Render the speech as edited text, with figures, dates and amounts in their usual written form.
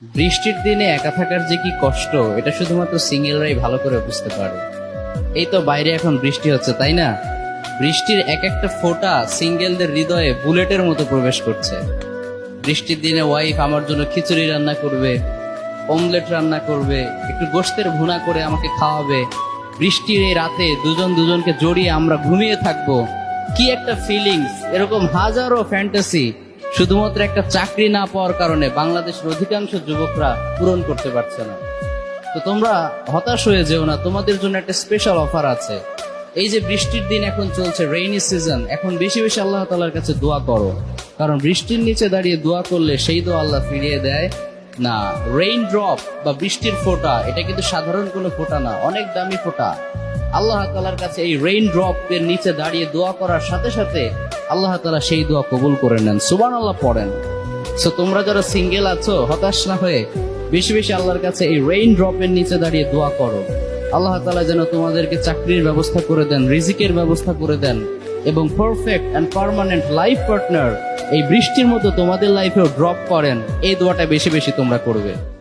বৃষ্টির দিনে একা থাকার যে কি কষ্ট, এটা শুধুমাত্র সিঙ্গেলরাই ভালো করে বুঝতে পারে। এই তো বাইরে এখন বৃষ্টি হচ্ছে, তাই না? বৃষ্টির এক একটা ফোঁটা সিঙ্গেলদের হৃদয়ে বুলেটের মতো প্রবেশ করছে। বৃষ্টির দিনে ওয়াইফ আমার জন্য খিচুড়ি রান্না করবে, অমলেট রান্না করবে, একটু গোশতের ভুনা করে আমাকে খাওয়াবে। বৃষ্টির এই রাতে দুজন দুজনকে জড়িয়ে আমরা ঘুমিয়ে থাকবো। কি একটা ফিলিংস! এরকম হাজারো ফ্যান্টাসি শুধুমাত্র একটা চাকরি না পাওয়ার কারণে বাংলাদেশের অধিকাংশ যুবকরা পূরণ করতে পারছে না। তো তোমরা হতাশ হয়ে যেও না, তোমাদের জন্য একটা স্পেশাল অফার আছে। এই যে বৃষ্টির দিন এখন চলছে, রেইনি সিজন, এখন বেশি বেশি আল্লাহ তাআলার কাছে দোয়া করো, কারণ বৃষ্টির নিচে দাঁড়িয়ে দোয়া করলে সেই দোয়া আল্লাহ ফিরিয়ে দেয় না। রেইন ড্রপ বা বৃষ্টির ফোঁটা, এটা কিন্তু সাধারণ কোনো ফোঁটা না, অনেক দামি ফোঁটা। আল্লাহ তাআলার কাছে এই রেইন ড্রপ এর নিচে দাঁড়িয়ে দোয়া করার সাথে সাথে আল্লাহ তাআলা সেই দোয়া কবুল করে নেন। সুবহানাল্লাহ পড়েন। সো তোমরা যারা সিঙ্গেল আছো, হতাশ না হয়ে বেশি বেশি আল্লাহর কাছে এই রেইন ড্রপের নিচে দাঁড়িয়ে দোয়া করো। আল্লাহ তাআলা যেন তোমাদেরকে চাকরির ব্যবস্থা করে দেন, রিজিকের ব্যবস্থা করে দেন, এবং perfect and permanent life partner এই বৃষ্টির মতো তোমাদের লাইফেও ড্রপ করেন। এই দোয়াটা বেশি বেশি তোমরা করবে।